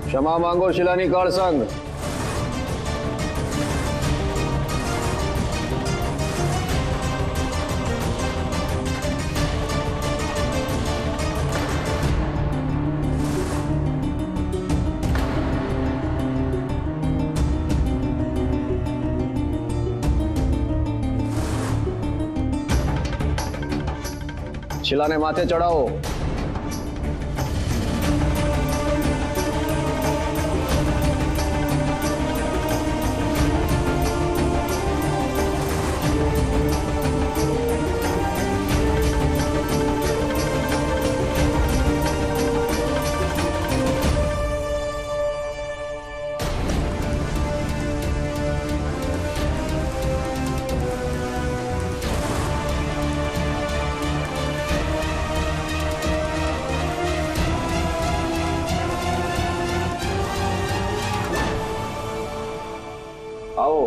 क्षमा मांगो शिलानी काल संघ। शिला ने माथे चढ़ाओ। आओ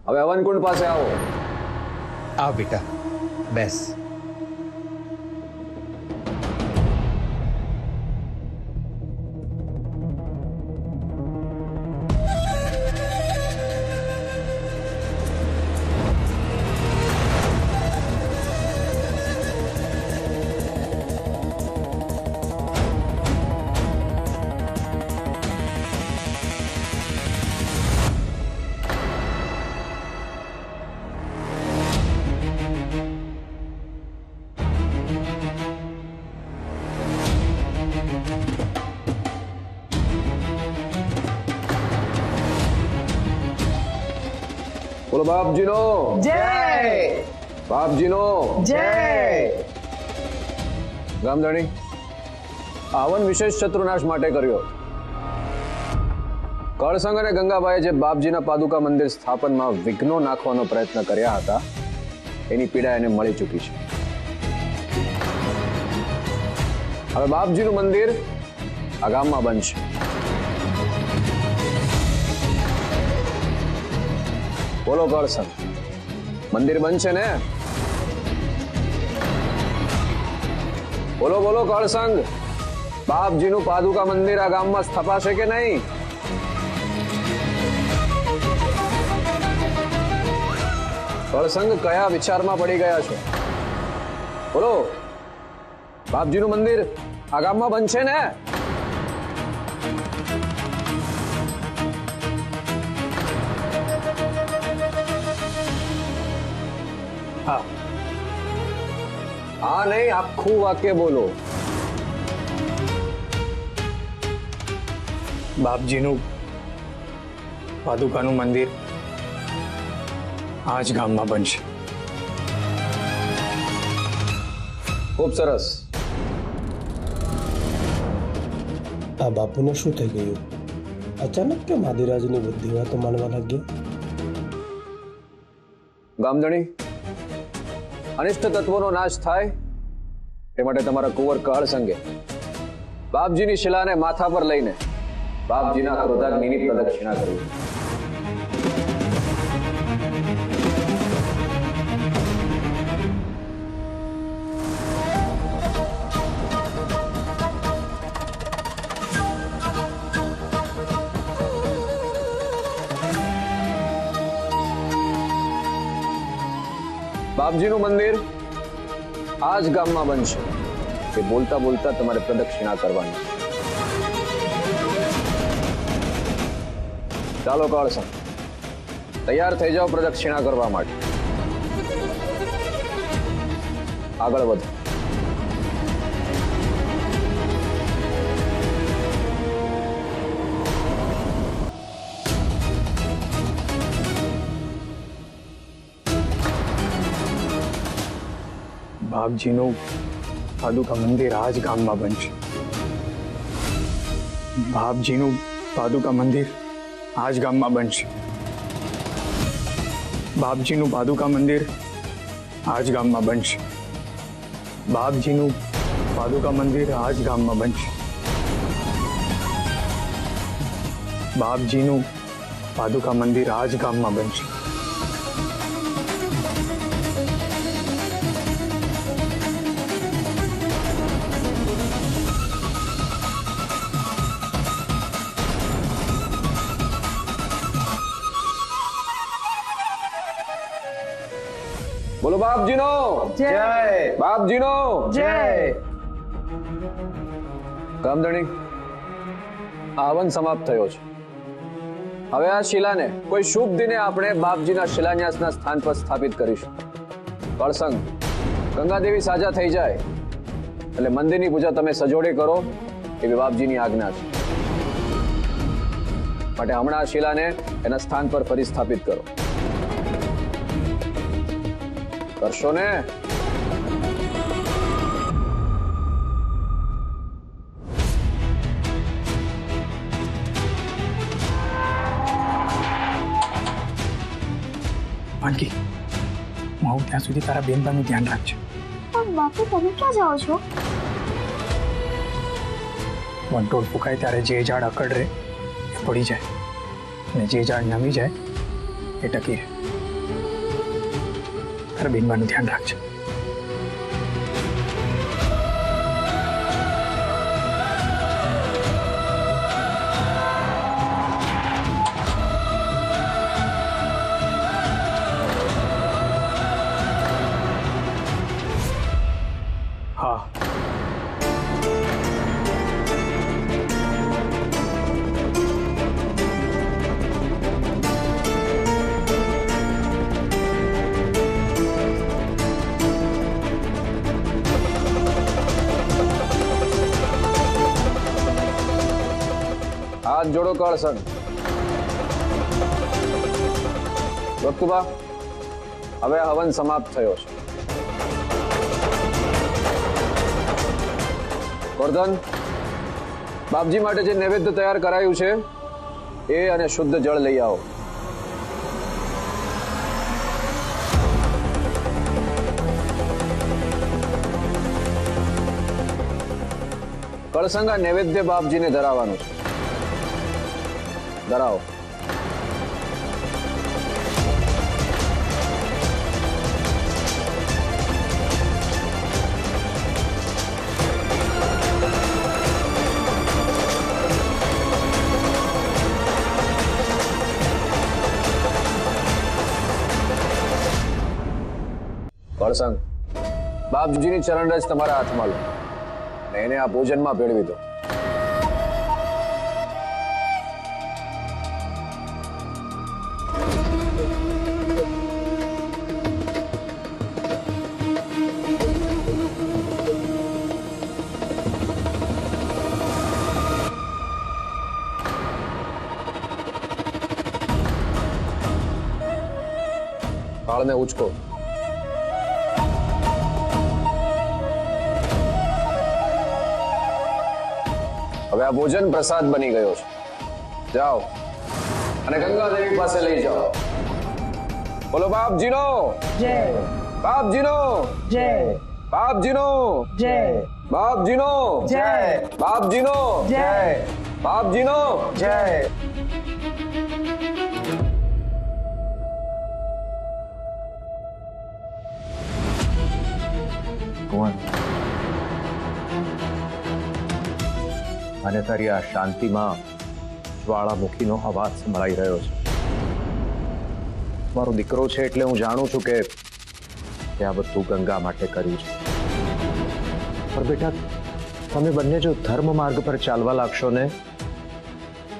હવે હવનકુંડ પાસે આવો। आओ बेटा બેસ। બોલો બાપજીનો જય। બાપજીનો જય। ગામધણી હવન વિશેષ શત્રુનાશ માટે કર્યો। કળસંગ અને ગંગાબાઈએ જે બાપજીના પાદુકા મંદિર સ્થાપનમાં વિઘ્નો નાખવાનો પ્રયત્ન કર્યા હતા એની પીડા એને મળી ચૂકી છે। હવે બાપજીનું મંદિર આ ગામમાં બનશે। બોલો કળસંગ મંદિર બનશે ને? બોલો બોલો કળસંગ બાપજીનું પાદુકા મંદિર આ ગામમાં સ્થપાશે કે નહીં? કળસંગ કયા વિચારમાં પડી ગયા છો? બોલો બાપજીનું મંદિર આ ગામમાં બનશે ને? હા આ નહીં આખું વાક્ય બોલો। બાપજીનું પાદુકાનું મંદિર આ જ ગામમાં બનશે। ખૂબ સરસ। આ બાપુને શું થઈ ગયું? અચાનક કેમ આદિરાજની બુદ્ધિ વાતો માનવા લાગ્યા? ગામધણી અનિષ્ટ તત્વોનો નાશ થાય એ માટે તમારા કુંવર કળસંગે બાપજીની શિલાને માથા પર લઈને બાપજીના ક્રોધાગ્નિની પ્રદક્ષિણા કરી। બાપજીનું મંદિર આ જ ગામમાં બનશે। એ બોલતા બોલતા તમારે પ્રદક્ષિણા કરવાની। ચાલો કળસંગ તૈયાર થઈ જાઓ પ્રદક્ષિણા કરવા માટે। આગળ વધો। બાપજીનું પાદુકા મંદિર આ જ ગામમાં બનશે। બાપજીનું પાદુકા મંદિર આ જ ગામમાં બનશે. બાપજીનું પાદુકા મંદિર આ જ ગામમાં બનશે. બાપજીનું પાદુકા મંદિર આ જ ગામમાં બનશે. બાપજીનું પાદુકા મંદિર આ જ ગામમાં બનશે. બોલો બાપજીનો જય બાપજીનો જય કામધણી, આ હવન સમાપ્ત થયો છે. હવે આ શિલાને કોઈ શુભ દિને આપણે બાપજીના શિલાન્યાસના સ્થાન પર સ્થાપિત કરીશું. કળસંગ ગંગાદેવી સાજા થઈ જાય એટલે મંદિરની પૂજા તમે સજોડે કરો એવી બાપજીની આજ્ઞા છે. માટે હમણાં આ શિલાને એના સ્થાન પર ફરી સ્થાપિત કરો. કરશો ને? માનકી, હું આવું ત્યાં સુધી તારા બેનબાનું ધ્યાન રાખજો. પણ બાપુ તમે ક્યાં જાઓ છો? વંટોળ ફૂંકાય ત્યારે જે ઝાડ અકડ રહે એ પડી જાય, અને જે ઝાડ નમી જાય એ ટકી રહે. તારા બેનબાનું ધ્યાન રાખજો. હા. હાથ જોડો કળસંગ. વક્તુબા, હવે હવન સમાપ્ત થયો છે. વર્ધન, બાપજી માટે જે નૈવેદ્ય તૈયાર કરાયું છે એ અને શુદ્ધ જળ લઈ આવો. કળસંગા નૈવેદ્ય બાપજીને ધરાવવાનું છે. ધરાવો. કળસંગ, બાપજીની ચરણરજ તમારા હાથમાં લો અને એને આ ભોજનમાં ભેળવી દો. થાળને ઉચકો. હવે આ ભોજન પ્રસાદ બની ગયો છે. જાઓ અને ગંગા દેવી પાસે લઈ જાઓ. બોલો બાપજીનો જય બાપજીનો જય બાપજીનો જય બાપજીનો જય બાપજીનો જય બાપજીનો જય અને તારી આ શાંતિમાં જ્વાળામુખીનો અવાજ સંભળાઈ રહ્યો છે. મારો દીકરો છે એટલે હું જાણું છું કે આ બધું ગંગા માટે કર્યું છે. પણ બેટા, તમે બંને જો ધર્મ માર્ગ પર ચાલવા લાગશો ને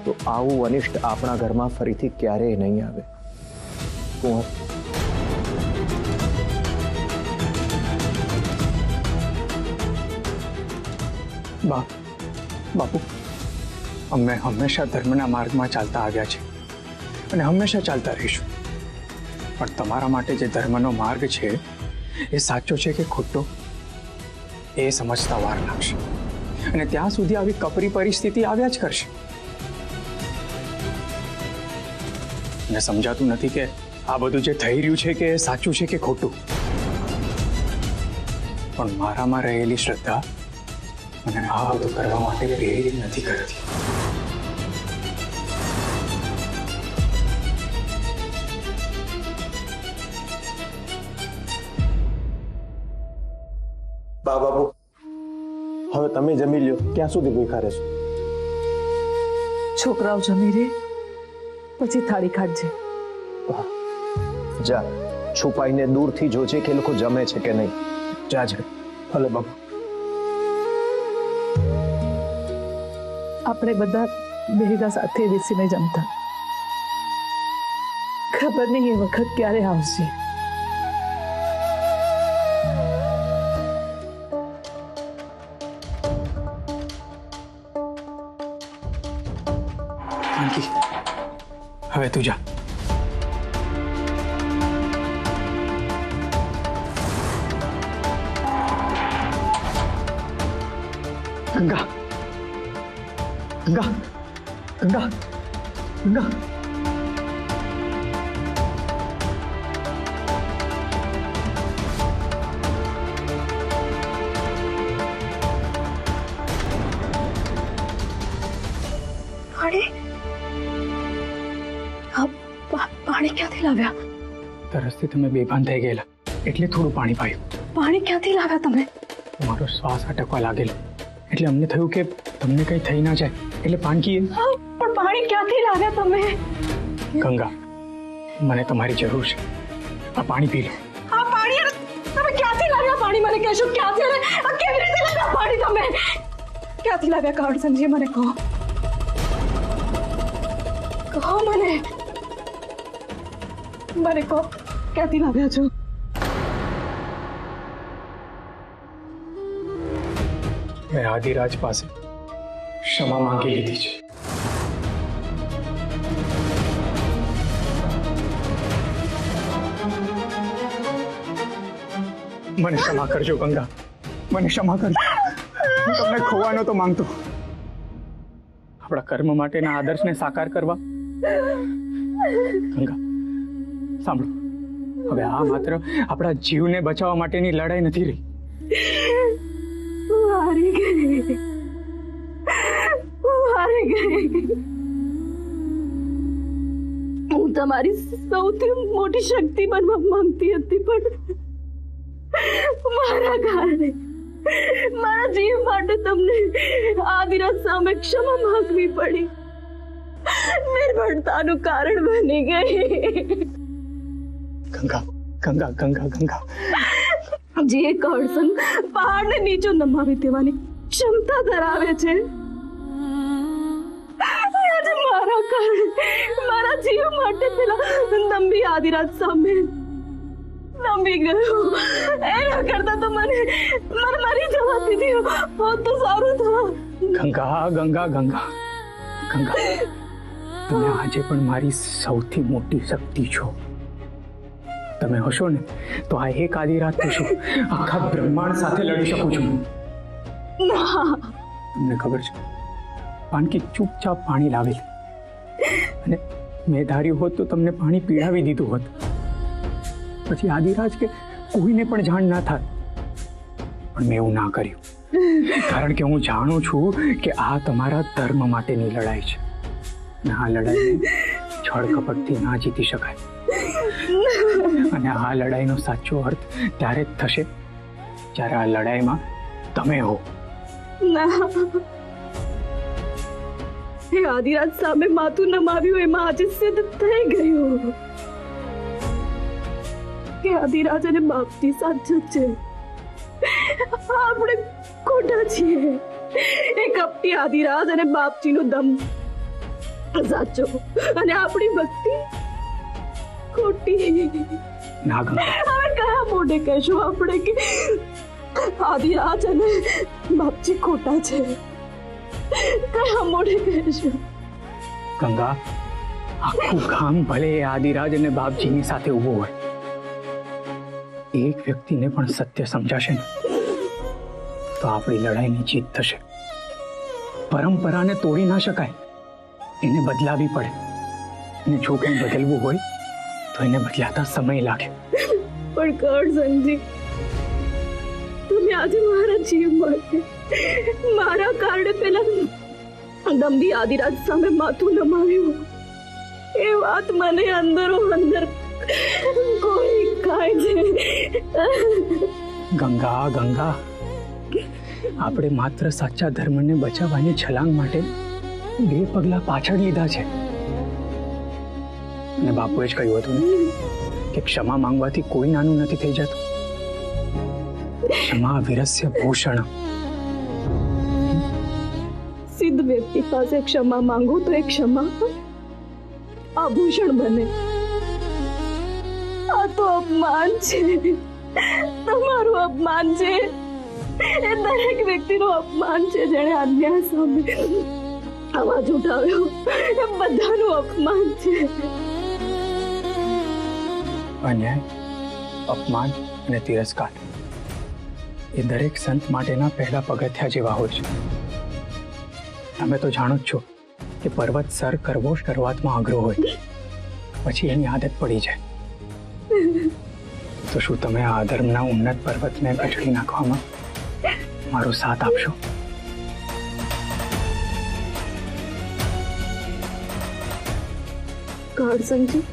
તો આવું અનિષ્ટ આપણા ઘરમાં ફરીથી ક્યારેય નહીં આવે. કુંવર, બાપુ, અમે હંમેશા ધર્મના માર્ગમાં ચાલતા આવ્યા છે અને હંમેશા ચાલતા રહીશું. પણ તમારા માટે જે ધર્મનો માર્ગ છે એ સાચો છે કે ખોટો એ સમજતા વાર લાગશે, અને ત્યાં સુધી આવી કપરી પરિસ્થિતિ આવ્યા જ કરશે. મને સમજાતું નથી કે આ બધું જે થઈ રહ્યું છે કે સાચું છે કે ખોટું. પણ મારામાં રહેલી શ્રદ્ધા મને આ બધું કરવા માટે પ્રેરિત નથી કરતી. બા બાપુ, હવે તમે જમી લ્યો. ક્યાં સુધી ભૂખ્યા રહેશો? છોકરાઓ જમી રે પછી થાળી કાઢજે. જા, છુપાઈને દૂરથી જોજે કે એ લોકો જમે છે કે નહીં. જા જા. ભલે બાપુ. આપણે બધા ભેગા સાથે બેસીને જમતા. ખબર નહીં એ વખત ક્યારે આવશે. જાનકી, હવે તું જા. ગંગા, ગંગા, ગંગા, ગંગા. પાણી ક્યાંથી લાવ્યા? તરસથી તમે બેભાન થઈ ગયેલા એટલે થોડું પાણી પાયું. પાણી ક્યાંથી લાવ્યા તમે? મારો શ્વાસ અટકવા લાગેલો એટલે અમને થયું કે તમને કંઈ થઈ ના જાય એટલે પાનકીએ. પણ પાણી ક્યાંથી લાવ્યા તમે? ગંગા, મને તમારી જરૂર છે. આ પાણી પી લો. આ પાણી તમે ક્યાંથી લાવ્યા? પાણી મને કહેશો ક્યાંથી અને આ કેવી રીતે લાવ્યા પાણી તમે? ક્યાંથી લાવ્યા કાળસનજી મને કહો. કહો મને. મને કહો ક્યાંથી લાવ્યા છો? મેં આદિરાજ પાસે ક્ષમા માંગી લીધી છે. મને ક્ષમા કરજો ગંગા, મને ક્ષમા કરજો. હું તમને ખોવાનો તો માંગતો. આપણા કર્મ માટેના આદર્શને સાકાર કરવા. ગંગા સાંભળો, હવે આ માત્ર આપણા જીવને બચાવવા માટેની લડાઈ નથી રહી. હારી ગઈ. હું તમારી સૌથી મોટી શક્તિ બનવા માંગતી હતી પણ મારા કારણે મારા જીવ માટે તમને આદિરાજ સામે ક્ષમા માંગવી પડી. નિર્બળતાનું કારણ બની ગઈ. ગંગા, ગંગા, ગંગા, ગંગા. જે કળસન પહાડને નીચો નમાવી દેવાની ક્ષમતા ધરાવે છે, આજે મારા કારણે મારા જીવ માટે પેલા નંબી આદિરાજ સામે નમી ગયો. એના કરતા તો મને મરી જવા દીધી હોત તો સારું થાત. ગંગા, ગંગા, ગંગા, ગંગા, તમે આજે પણ મારી સૌથી મોટી શક્તિ છો. તમે હશો ને તો આ એક આદિરાજ તો શું આખા બ્રહ્માંડ સાથે લડી શકું છું. તમને ખબર છે, પાનકી ચૂપચાપ પાણી લાવેલ અને મેં ધાર્યું હોત તો તમને પાણી પીડાવી દીધું હોત. પછી આદિરાજ કે કોઈને પણ જાણ ના થાય. પણ મેં એવું ના કર્યું, કારણ કે હું જાણું છું કે આ તમારા ધર્મ માટેની લડાઈ છે. અને આ લડાઈને છળ કપટથી ના જીતી શકાય. અને આ લડાઈનો સાચો અર્થ ત્યારે જ થશે જ્યારે આ લડાઈમાં તમે હો. એ આદિરાજ સામે માથું નમાવ્યું એમાં આજે સિદ્ધ થઈ ગયું કે આદિરાજ અને બાપજી સાચા છે. આપણે ખોટા છીએ. એ કપટી આદિરાજ અને બાપજીનો દમ સાચો અને આપણી ભક્તિ ખોટી. ના ગંગા, હવે કયા મોઢે કહેશું આપણે કે આદિરાજ અને બાપજી ખોટા છે? કયા મોઢે કહેશું? ગંગા, આખું ગામ ભલે એ આદિરાજ અને બાપજીની સાથે ઊભો હોય, એક વ્યક્તિને પણ સત્ય સમજાશે ને તો આપણી લડાઈની જીત થશે. પરંપરાને તોડી ના શકાય, એને બદલાવી પડે. અને જો કંઈ બદલવું હોય તો એને બદલાતા સમય લાગે. પણ કરસંગજી, તમે આજે મારા જીવ માટે મારા કારણે પેલા દંભી આદિરાજ સામે માથું નમાવ્યું, એ વાત મને અંદરો અંદર કોઈ ખાય છે. ગંગા, ગંગા, આપણે માત્ર સાચા ધર્મને બચાવવાની છલાંગ માટે 2 પગલા પાછળ લીધા છે. અને બાપુએ જ કહ્યું હતું ને કે ક્ષમા માંગવાથી કોઈ નાનું નથી થઈ જતું. ક્ષમા વીરસ્ય ભૂષણ. સિદ્ધ વ્યક્તિ પાસે ક્ષમા માંગો તો એ ક્ષમા આભૂષણ બને. આ તો અપમાન છે, તમારું અપમાન છે, એ દરેક વ્યક્તિનું અપમાન છે જેણે અન્યાય સામે અવાજ ઉઠાવ્યો. એ બધાનું અપમાન છે. અન્યાય, અપમાન અને તિરસ્કાર એ દરેક સંત માટેના પહેલા પગથિયા જેવા હોય છે. તમે તો જાણો જ છો કે પર્વત સર કરવો શરૂઆતમાં અઘરો હોય, પછી એની આદત પડી જાય. તો શું તમે આ અધર્મના ઉન્નત પર્વતને કચડી નાખવામાં મારો સાથ આપશો? કરસંગજી,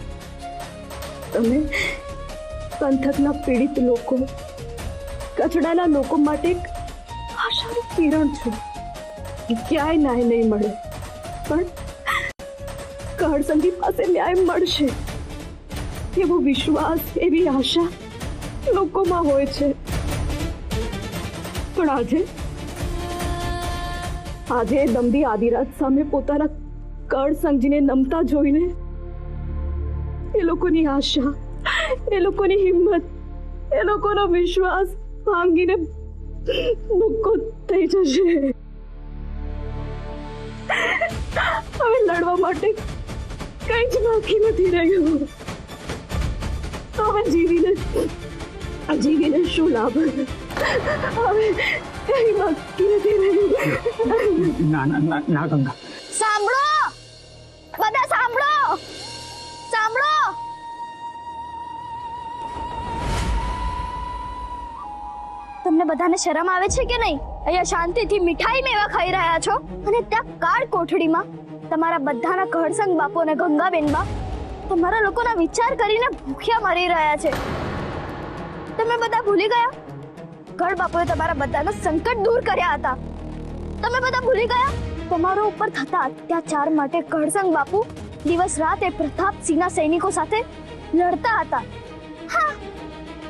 તમે પંથકના પીડિત લોકો, કચડાના લોકો માટે એક આશાનું કિરણ છો. ક્યાંય ન્યાય નહીં મળે, પણ કરસંગજી પાસે ન્યાય મળશે એવો વિશ્વાસ, એવી આશા લોકોમાં હોય છે. પણ આજે દંભી આદિરાજ સામે પોતાના કરસંગજીને નમતા જોઈને એ લોકોની આશા, એ લોકોની હિંમત, એ લોકોનો વિશ્વાસ ભાંગીને ભૂક્કો થઈ જશે. હવે લડવા માટે કઈ જ બાકી નથી રહ્યું. હવે જીવીને શું લાભ? હવે કઈ બાકી નથી રહ્યું. ના ના ના ના ગંગા, સાંભળો, બધા સાંભળો, સાંભળો. તમને બધાને શરમ આવે છે કે નહીં? અહીંયા શાંતિથી મીઠાઈ મેવા ખાઈ રહ્યા છો અને ત્યાં કાળ કોઠડીમાં તમારા બધાના ઘરસંગ બાપુ અને ગંગાબેનબા તમારા લોકોના વિચાર કરીને ભૂખ્યા મરી રહ્યા છે. તમે બધા ભૂલી ગયા ગઢ બાપુએ તમારા બધાના સંકટ દૂર કર્યા હતા. તમે બધા ભૂલી ગયા તમારો ઉપર થતા અત્યાચાર માટે ઘરસંગ બાપુ દિવસ રાત એ પ્રતાપસિંહના સૈનિકો સાથે લડતા હતા. હા,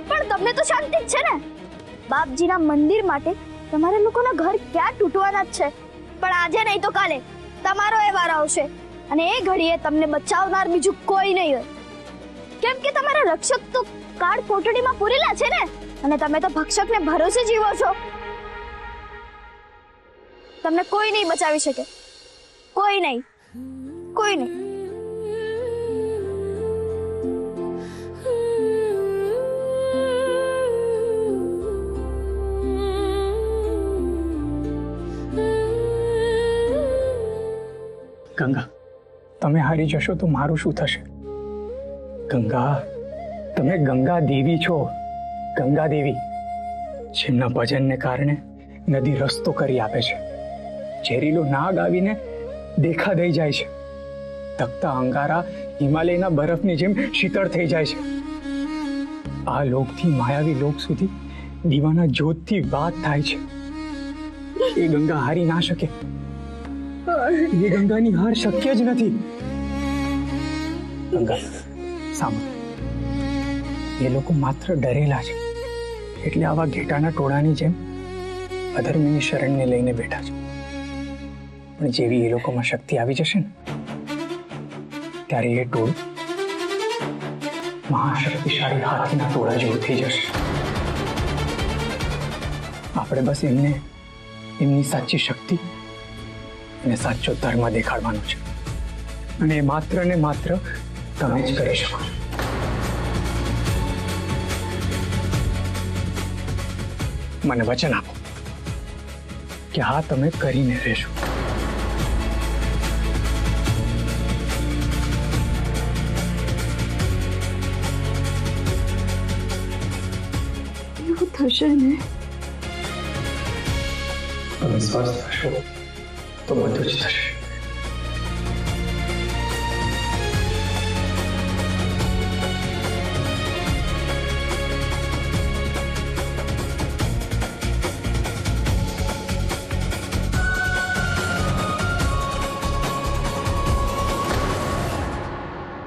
પણ તમને તો શાંતિ જ છે ને? બાપજીના મંદિર માટે તમારે લોકોના ઘર ક્યાં તૂટવાના જ છે. પણ આજે નહીં તો કાલે તમારો એ વાર આવશે અને એ ઘડીએ તમને બચાવનાર બીજું કોઈ નહીં હોય. કેમ કે તમારા રક્ષક તો કાળ કોટડીમાં પૂરેલા છે ને, અને તમે તો ભક્ષકને ભરોસે જીવો છો. તમને કોઈ નહીં બચાવી શકે, કોઈ નહીં, કોઈ નહીં. ગંગા, તમે હારી જશો તો મારું શું થશે? ગંગા, તમે ગંગા દેવી છો. ગંગા દેવી જેમના ભજનને કારણે નદી રસ્તો કરી આપે છે, ઝેરીલો નાગ આવીને દેખા દઈ જાય છે, તકતા અંગારા હિમાલયના બરફની જેમ શીતળ થઈ જાય છે. આ લોકથી માયાવી લોક સુધી દીવાના જ્યોતથી વાત થાય છે. એ ગંગા હારી ના શકે. એ ગંગાની હાર શક્ય જ નથી. ગંગા સાંભળ, એ લોકો માત્ર ડરેલા છે એટલે આવા ઘેટાના ટોળાની જેમ અધર્મની શરણને લઈને બેઠા છે. પણ જેવી એ લોકોમાં શક્તિ આવી જશે ને ત્યારે એ ટોળું મહાશક્તિશાળી હાથીના ટોળા જેવું થઈ જશે. આપણે બસ એમને એમની સાચી શક્તિ અને સાચો ધર્મ દેખાડવાનો છે, અને એ માત્ર ને માત્ર તમે જ કરી શકો છો. મને વચન આપો કે હા, તમે કરીને રહેશો. થશે ને? તમે સ્વસ્થ હશો તો બધું જ થશે.